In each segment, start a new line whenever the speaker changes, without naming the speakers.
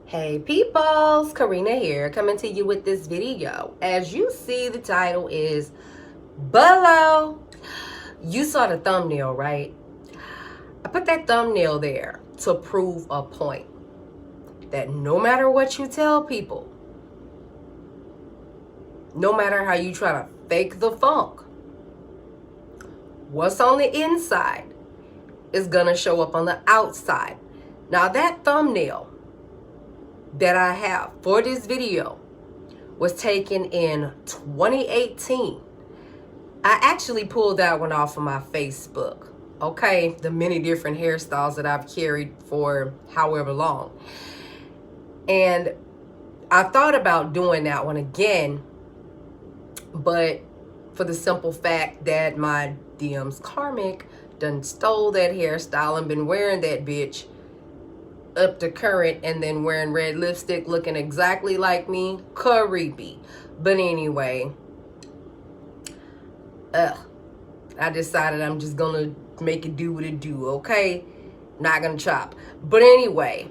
Hey peoples, Karina here, coming to you with this video. As you see, the title is below. You saw the thumbnail, right? I put that thumbnail there to prove a point that no matter what you tell people, no matter how you try to fake the funk, what's on the inside is gonna show up on the outside. Now that thumbnail that I have for this video was taken in 2018. I actually pulled that one off of my Facebook. Okay, the many different hairstyles that I've carried for however long. And I thought about doing that one again, but for the simple fact that my DM's karmic done stole that hairstyle and been wearing that bitch up to current, and then wearing red lipstick looking exactly like me. Creepy. But anyway, I decided I'm just gonna make it do what it do, okay? Not gonna chop. But anyway,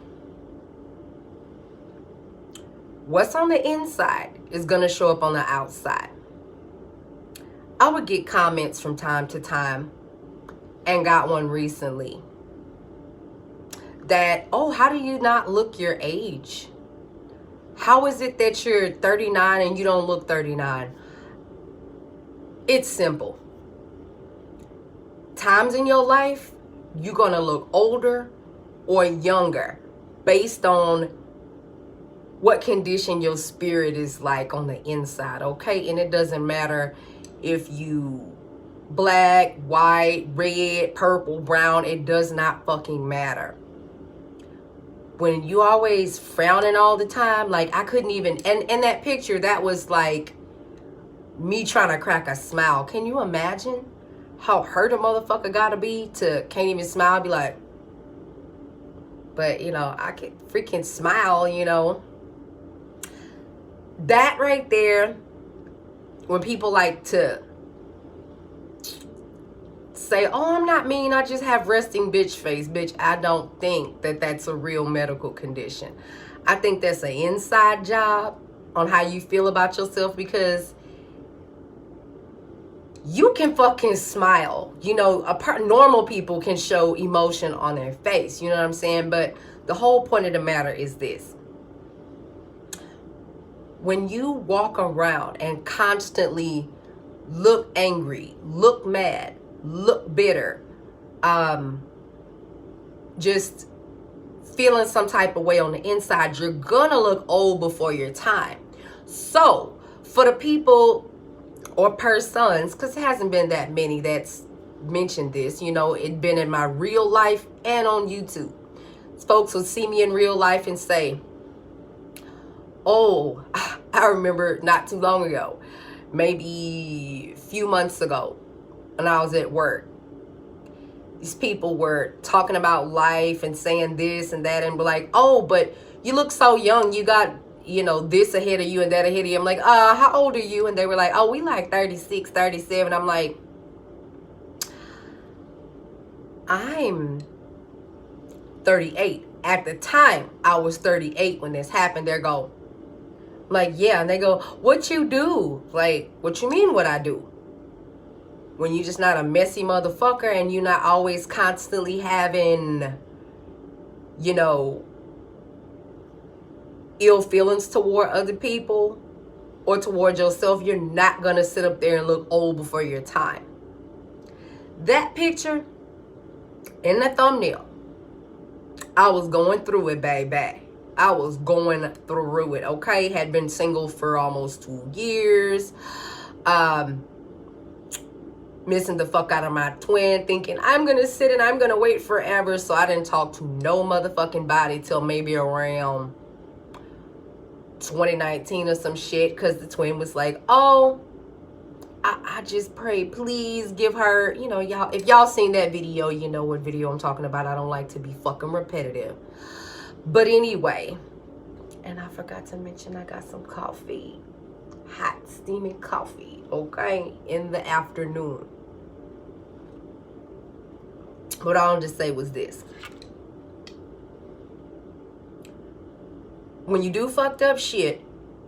what's on the inside is gonna show up on the outside. I would get comments from time to time, and got one recently that, oh, how do you not look your age? How is it that you're 39 and you don't look 39? It's simple. Times in your life, you're gonna look older or younger based on what condition your spirit is like on the inside, okay? And it doesn't matter if you black, white, red, purple, brown, it does not fucking matter. When you always frowning all the time, like I couldn't even, and in that picture, that was like me trying to crack a smile. Can you imagine how hurt a motherfucker gotta be to can't even smile, be like, but you know, I could freaking smile, you know. That right there, when people like to say, oh, I'm not mean, I just have resting bitch face. Bitch, I don't think that that's a real medical condition. I think that's an inside job on how you feel about yourself, because you can fucking smile. You know, normal people can show emotion on their face. You know what I'm saying? But the whole point of the matter is this. When you walk around and constantly look angry, look mad, look bitter, just feeling some type of way on the inside, you're gonna look old before your time. So for the people or persons, because it hasn't been that many that's mentioned this, you know, it's been in my real life and on YouTube. Folks will see me in real life and say, oh, I remember not too long ago, maybe a few months ago, when I was at work, these people were talking about life and saying this and that, and be like, oh, but you look so young, you got, you know, this ahead of you and that ahead of you. I'm like, how old are you? And they were like, oh, we like 36, 37. I'm like, I'm 38. At the time, I was 38 when this happened. They go, like, yeah. And they go, what you do? Like, what you mean what I do? When you just not a messy motherfucker and you're not always constantly having, you know, ill feelings toward other people or toward yourself, you're not going to sit up there and look old before your time. That picture in the thumbnail, I was going through it, baby. I was going through it, okay? Had been single for almost 2 years. Missing the fuck out of my twin, thinking I'm gonna sit and I'm gonna wait forever. So I didn't talk to no motherfucking body till maybe around 2019 or some shit, because the twin was like, oh, I just pray, please give her, you know, y'all, if y'all seen that video, you know what video I'm talking about. I don't like to be fucking repetitive. But anyway, and I forgot to mention I got some coffee, hot steaming coffee, okay, in the afternoon. What I wanted to say was this. when you do fucked up shit,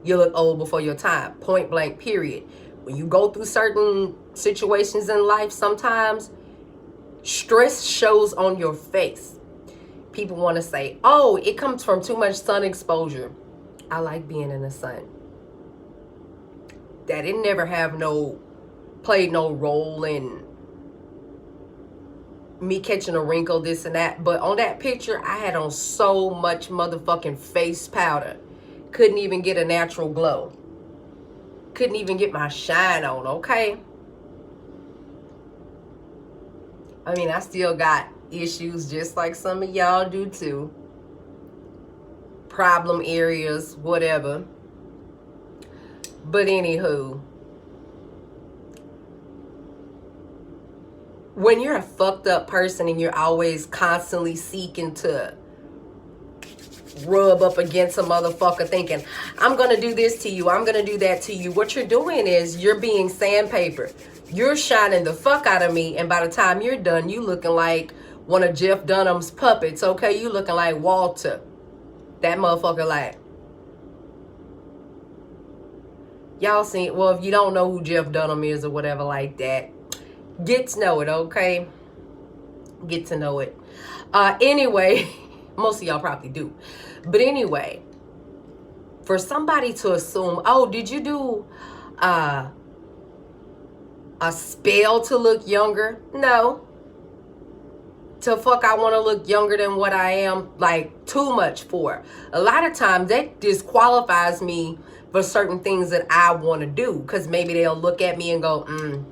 you look old before your time. Point blank, period. When you go through certain situations in life, sometimes stress shows on your face. People want to say, oh, it comes from too much sun exposure. I like being in the sun. That it never played no role in me catching a wrinkle, this and that. But on that picture, I had on so much motherfucking face powder. Couldn't even get a natural glow. Couldn't even get my shine on, okay? I mean, I still got issues just like some of y'all do too. Problem areas, whatever. But anywho, when you're a fucked up person and you're always constantly seeking to rub up against a motherfucker thinking, I'm gonna do this to you, I'm gonna do that to you, what you're doing is you're being sandpaper. You're shining the fuck out of me, and by the time you're done, you looking like one of Jeff Dunham's puppets, okay? You looking like Walter. That motherfucker like, y'all seen, well, if you don't know who Jeff Dunham is or whatever like that, get to know it, okay? Get to know it. Anyway, most of y'all probably do. But anyway, for somebody to assume, oh, did you do a spell to look younger? No. To fuck, I want to look younger than what I am, like, too much for. A lot of times that disqualifies me for certain things that I want to do. Because maybe they'll look at me and go, you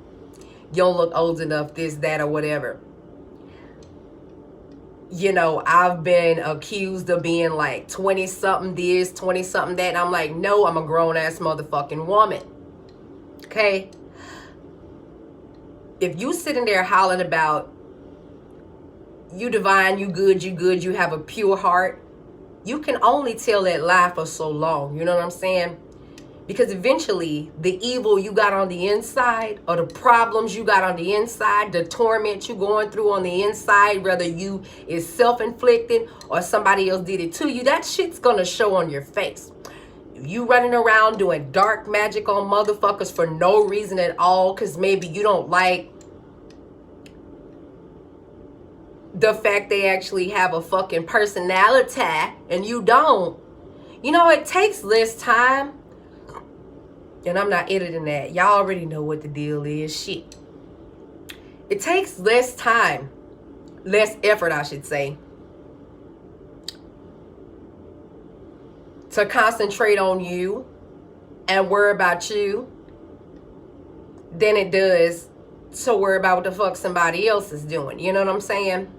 don't look old enough, this, that, or whatever. You know, I've been accused of being like 20-something this, 20-something that. And I'm like, no, I'm a grown-ass motherfucking woman. Okay? If you sitting there hollering about you divine, you good, you have a pure heart, you can only tell that lie for so long. You know what I'm saying? Because eventually, the evil you got on the inside, or the problems you got on the inside, the torment you going through on the inside, whether you is self-inflicted or somebody else did it to you, that shit's gonna show on your face. If you running around doing dark magic on motherfuckers for no reason at all, because maybe you don't like the fact they actually have a fucking personality and you don't, you know, it takes less time. And I'm not editing that. Y'all already know what the deal is. Shit. It takes less time, less effort, I should say, to concentrate on you and worry about you than it does to worry about what the fuck somebody else is doing. You know what I'm saying?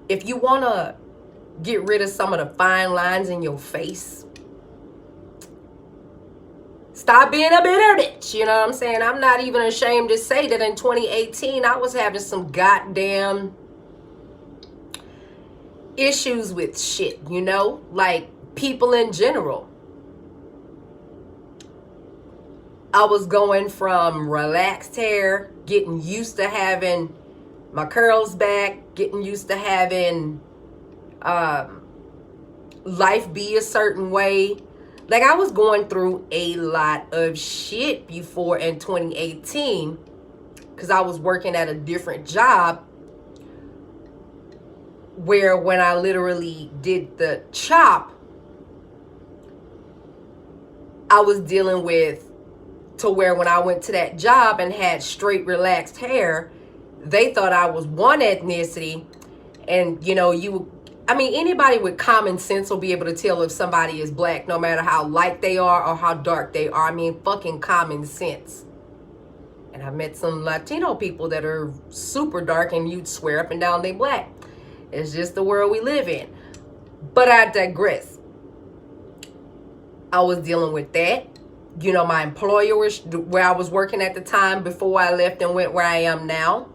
If you want to get rid of some of the fine lines in your face, stop being a bitter bitch. You know what I'm saying? I'm not even ashamed to say that in 2018, I was having some goddamn issues with shit, you know? Like, people in general. I was going from relaxed hair, getting used to having my curls back, getting used to having life be a certain way. Like, I was going through a lot of shit before in 2018 because I was working at a different job where when I literally did the chop, I was dealing with to where when I went to that job and had straight relaxed hair, they thought I was one ethnicity. And, you know, I mean, anybody with common sense will be able to tell if somebody is black, no matter how light they are or how dark they are. I mean, fucking common sense. And I've met some Latino people that are super dark and you'd swear up and down they black. It's just the world we live in. But I digress. I was dealing with that. You know, my employer, where I was working at the time before I left and went where I am now,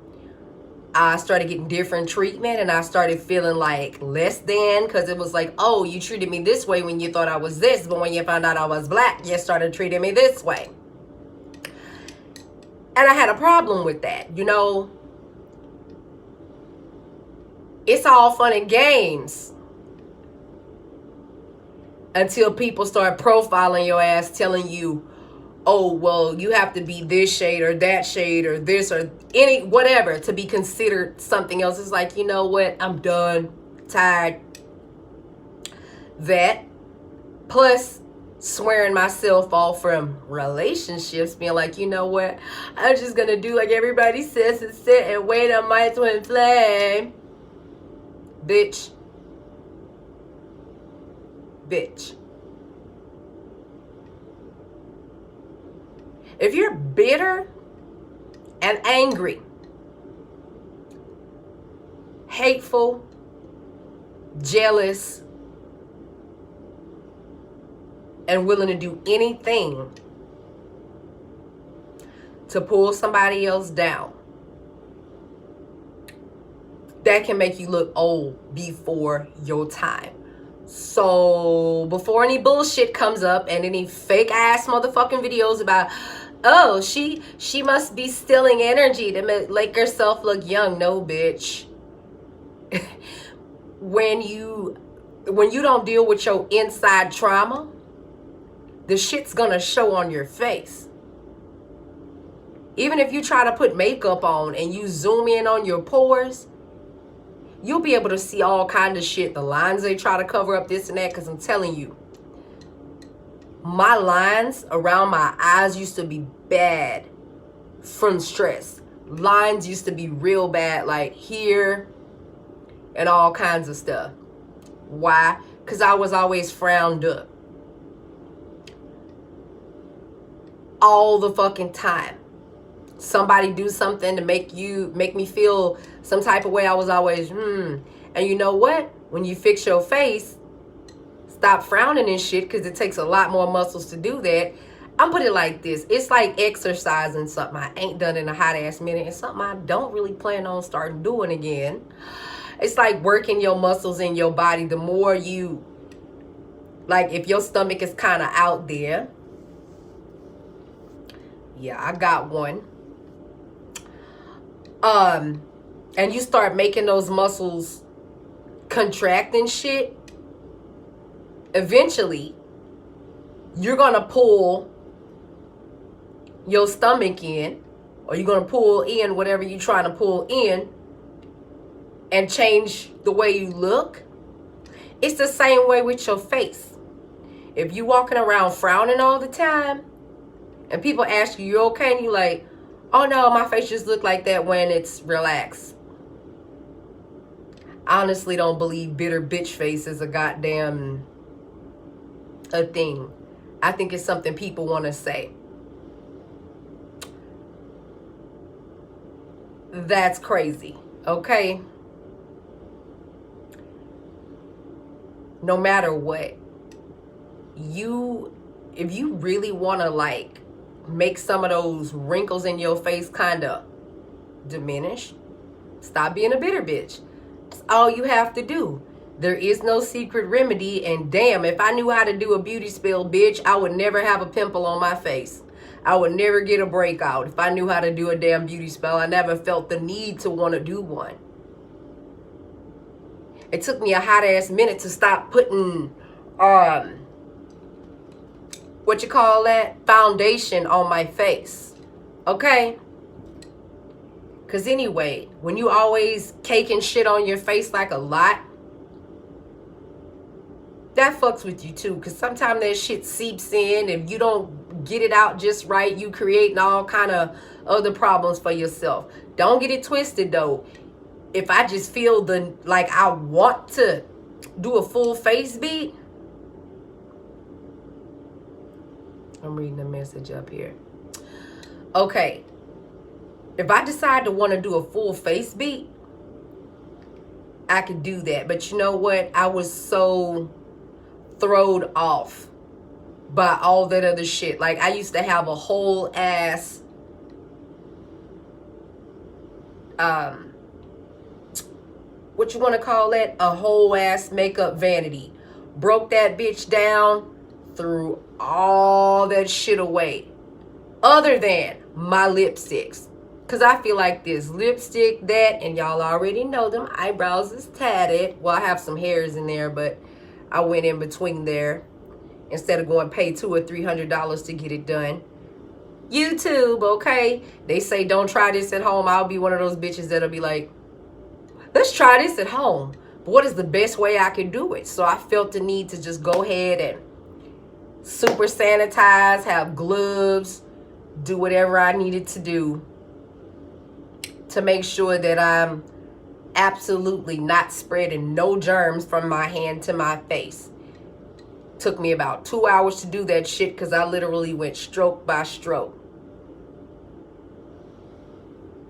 I started getting different treatment and I started feeling like less than, because it was like, oh, you treated me this way when you thought I was this, but when you found out I was black, you started treating me this way. And I had a problem with that. You know, it's all fun and games until people start profiling your ass, telling you, oh, well, you have to be this shade or that shade or this or any whatever to be considered something else. It's like, you know what? I'm done. Tired. That plus swearing myself off from relationships, being like, you know what? I'm just going to do like everybody says and sit and wait on my twin flame. Bitch. Bitch. If you're bitter and angry, hateful, jealous, and willing to do anything to pull somebody else down, that can make you look old before your time. So before any bullshit comes up and any fake ass motherfucking videos about, oh, she must be stealing energy to make herself look young. No, bitch. When you don't deal with your inside trauma, the shit's gonna show on your face. Even if you try to put makeup on and you zoom in on your pores, you'll be able to see all kinds of shit. The lines they try to cover up, this and that, because I'm telling you, my lines around my eyes used to be bad from stress. Lines used to be real bad, like here and all kinds of stuff. Why? Because I was always frowned up. All the fucking time. Somebody do something to make me feel some type of way. I was always, And you know what? When you fix your face, stop frowning and shit, because it takes a lot more muscles to do that. I'm put it like this. It's like exercising, something I ain't done in a hot ass minute, and something I don't really plan on starting doing again. It's like working your muscles in your body. The more you, like if your stomach is kind of out there. Yeah, I got one. And you start making those muscles contract and shit, eventually you're gonna pull your stomach in, or you're gonna pull in whatever you're trying to pull in and change the way you look. It's the same way with your face. If you walking around frowning all the time and people ask you okay, and you like, oh no, my face just look like that when it's relaxed. I honestly don't believe bitter bitch face is a goddamn a thing. I think it's something people want to say. That's crazy, okay? No matter what, if you really want to like make some of those wrinkles in your face kind of diminish, stop being a bitter bitch. That's all you have to do. There is no secret remedy, and damn, if I knew how to do a beauty spell, bitch, I would never have a pimple on my face. I would never get a breakout if I knew how to do a damn beauty spell. I never felt the need to want to do one. It took me a hot ass minute to stop putting what you call that, foundation on my face, okay? Because anyway, when you always caking shit on your face like a lot, that fucks with you too, because sometimes that shit seeps in. If you don't get it out just right, you creating all kind of other problems for yourself. Don't get it twisted though. If I just feel like I want to do a full face beat, I'm reading the message up here. Okay. If I decide to want to do a full face beat, I could do that. But you know what? I was so thrown off by all that other shit. Like, I used to have a whole ass what you want to call it? A whole ass makeup vanity. Broke that bitch down, threw all that shit away. Other than my lipsticks. Because I feel like this lipstick, that, and y'all already know them eyebrows is tatted. Well, I have some hairs in there, but I went in between there instead of going pay $200 or $300 to get it done. YouTube, okay? They say don't try this at home. I'll be one of those bitches that'll be like, let's try this at home. But what is the best way I can do it? So I felt the need to just go ahead and super sanitize, have gloves, do whatever I needed to do to make sure that I'm absolutely not spreading no germs from my hand to my face. Took me about 2 hours to do that shit because I literally went stroke by stroke.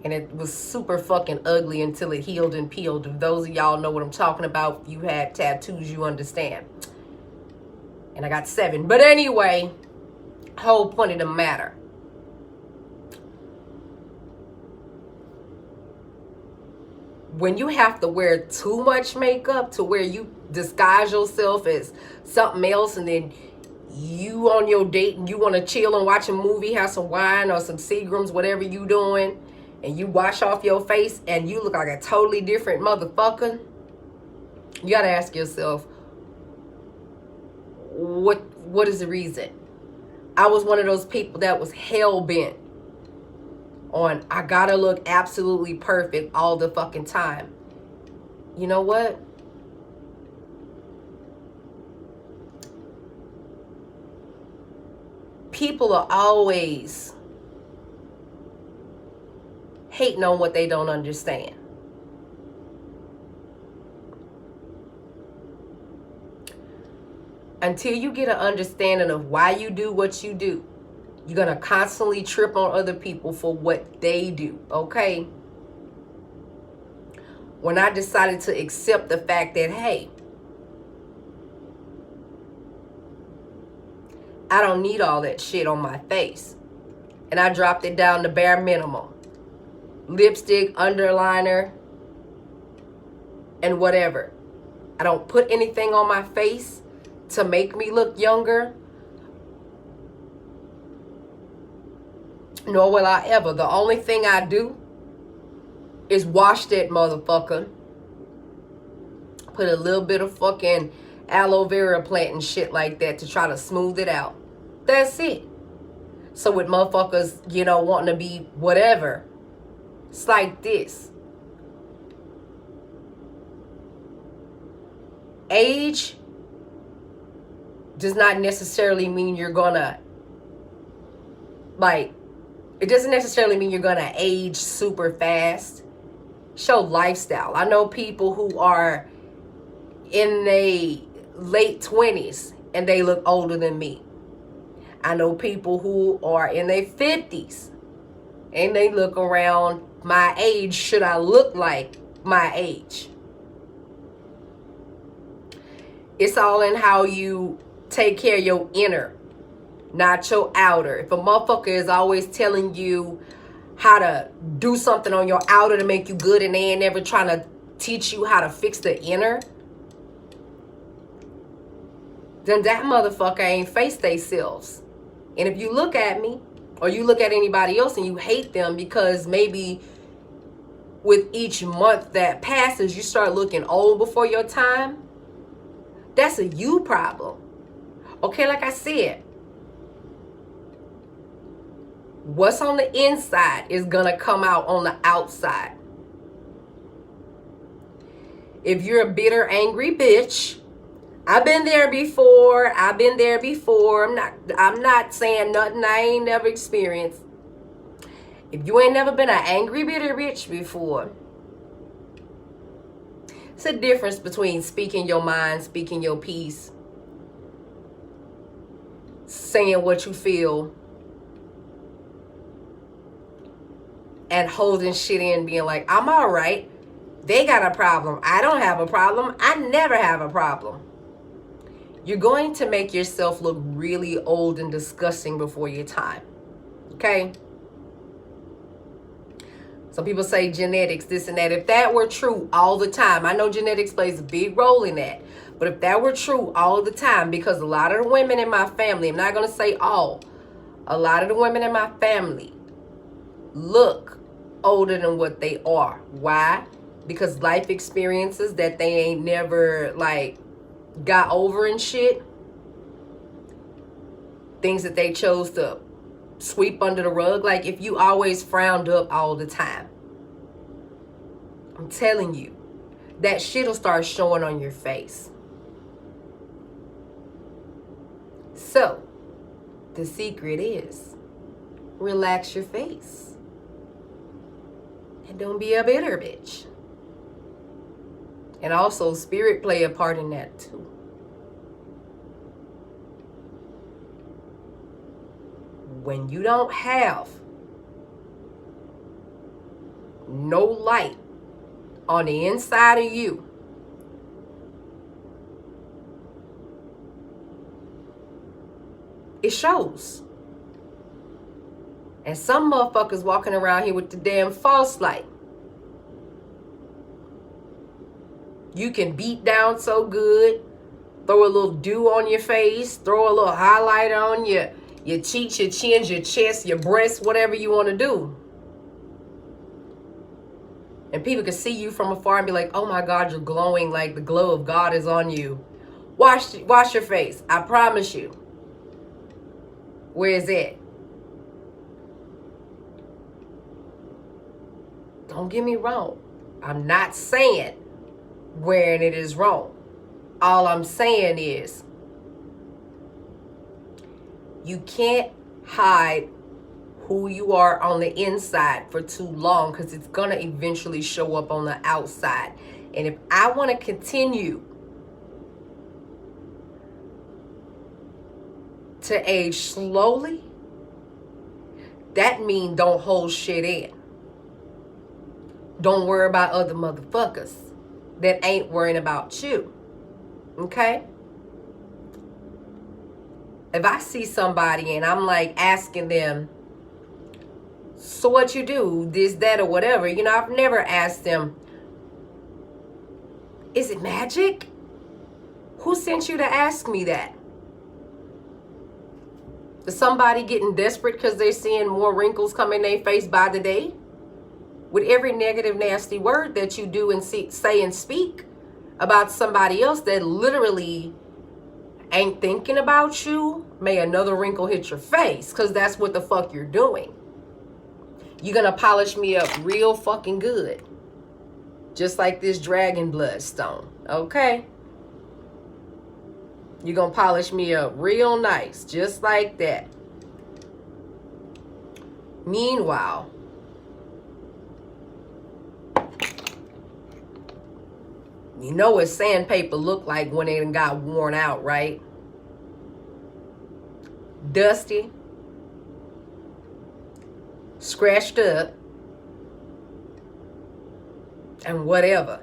And it was super fucking ugly until it healed and peeled. If those of y'all know what I'm talking about, if you had tattoos, you understand. And I got 7. But anyway, whole point of the matter. When you have to wear too much makeup to where you disguise yourself as something else, and then you on your date and you want to chill and watch a movie, have some wine or some Seagrams, whatever you doing, and you wash off your face and you look like a totally different motherfucker, you got to ask yourself, what is the reason? I was one of those people that was hell-bent on I gotta look absolutely perfect all the fucking time. You know what? People are always hating on what they don't understand. Until you get an understanding of why you do what you do, you're going to constantly trip on other people for what they do, okay? When I decided to accept the fact that, hey, I don't need all that shit on my face. And I dropped it down to bare minimum. Lipstick, underliner, and whatever. I don't put anything on my face to make me look younger. Nor will I ever. The only thing I do is wash that motherfucker. Put a little bit of fucking aloe vera plant and shit like that to try to smooth it out. That's it. So with motherfuckers, you know, wanting to be whatever, it's like this. Age does not necessarily mean you're gonna, like, it doesn't necessarily mean you're gonna age super fast. Show lifestyle. I know people who are in their late 20s and they look older than me. I know people who are in their 50s and they look around my age. Should I look like my age? It's all in how you take care of your inner, not your outer. If a motherfucker is always telling you how to do something on your outer to make you good and they ain't never trying to teach you how to fix the inner, then that motherfucker ain't faced themselves. And if you look at me or you look at anybody else and you hate them because maybe with each month that passes you start looking old before your time, that's a you problem. Okay, like I said, what's on the inside is gonna come out on the outside. If you're a bitter, angry bitch, I've been there before. I'm not saying nothing I ain't never experienced. If you ain't never been an angry, bitter bitch before, it's a difference between speaking your mind, speaking your piece, saying what you feel, and holding shit in, being like, I'm all right. They got a problem. I don't have a problem. I never have a problem. You're going to make yourself look really old and disgusting before your time. Okay? Some people say genetics, this and that. If that were true all the time, I know genetics plays a big role in that. But if that were true all the time, because a lot of the women in my family, I'm not going to say all, a lot of the women in my family look older than what they are. Why? Because life experiences that they ain't never like got over and shit. Things that they chose to sweep under the rug. Like if you always frowned up all the time, I'm telling you, that shit'll start showing on your face. So, the secret is relax your face. And don't be a bitter bitch. And also, spirit play a part in that too. When you don't have no light on the inside of you, it shows. And some motherfuckers walking around here with the damn false light. You can beat down so good, throw a little dew on your face, throw a little highlight on your cheeks, your chins, your chest, your breasts, whatever you want to do. And people can see you from afar and be like, oh my God, you're glowing, like the glow of God is on you. Wash your face. I promise you. Where is it? Don't get me wrong. I'm not saying wearing it is wrong. All I'm saying is you can't hide who you are on the inside for too long, because it's going to eventually show up on the outside. And if I want to continue to age slowly, that means don't hold shit in. Don't worry about other motherfuckers that ain't worrying about you. Okay? If I see somebody and I'm like asking them, so what you do, this, that, or whatever, you know, I've never asked them, is it magic? Who sent you to ask me that? Is somebody getting desperate because they're seeing more wrinkles come in their face by the day? With every negative, nasty word that you do and say and speak about somebody else that literally ain't thinking about you, may another wrinkle hit your face, because that's what the fuck you're doing. You're going to polish me up real fucking good. Just like this dragon bloodstone. Okay? You're going to polish me up real nice. Just like that. Meanwhile, you know what sandpaper look like when it got worn out, right? Dusty. Scratched up. And whatever.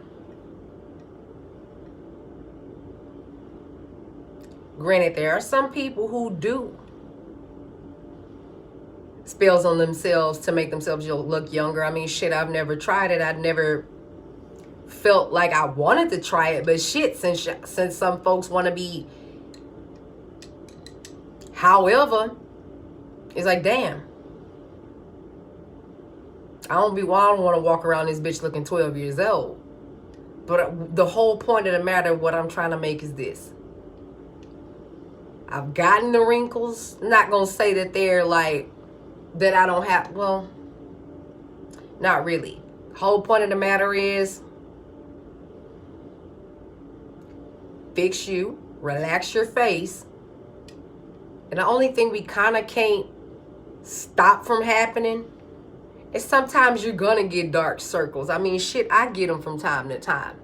Granted, there are some people who do spells on themselves to make themselves look younger. I mean, shit, I've never tried it. I'd never felt like I wanted to try it. But shit, since some folks want to be, however, it's like, damn. I don't want to walk around this bitch looking 12 years old. But the whole point of the matter, what I'm trying to make is this. I've gotten the wrinkles. I'm not going to say that they're like, that I don't have, well, not really. Whole point of the matter is, fix you, relax your face. And the only thing we kind of can't stop from happening is sometimes you're going to get dark circles. I mean, shit, I get them from time to time.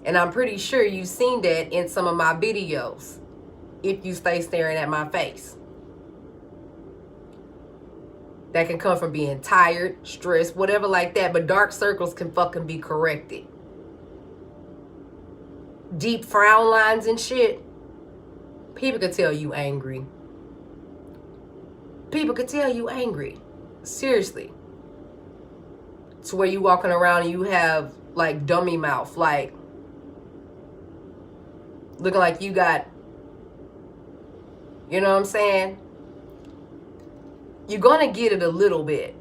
And I'm pretty sure you've seen that in some of my videos, if you stay staring at my face. That can come from being tired, stressed, whatever like that. But dark circles can fucking be corrected. Deep frown lines and shit. People could tell you angry. People could tell you angry. Seriously. To where you walking around and you have like dummy mouth. Like looking like you got, you know what I'm saying? You're going to get it a little bit.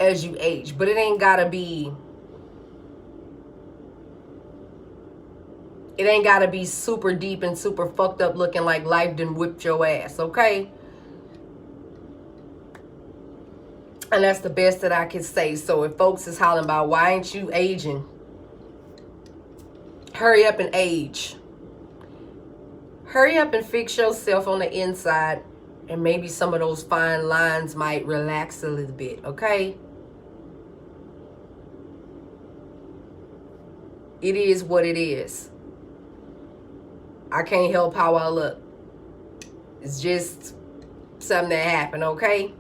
as you age. But it ain't gotta be super deep and super fucked up looking like life done whipped your ass, okay? And that's the best that I can say. So if folks is hollering about, why ain't you aging? Hurry up and age. Hurry up and fix yourself on the inside, and maybe some of those fine lines might relax a little bit, okay? It is what it is. I can't help how I look. It's just something that happened, okay?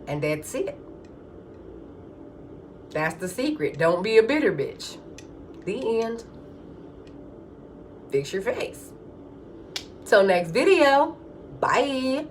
And that's it. That's the secret. Don't be a bitter bitch. The end. Fix your face. Till next video. Bye.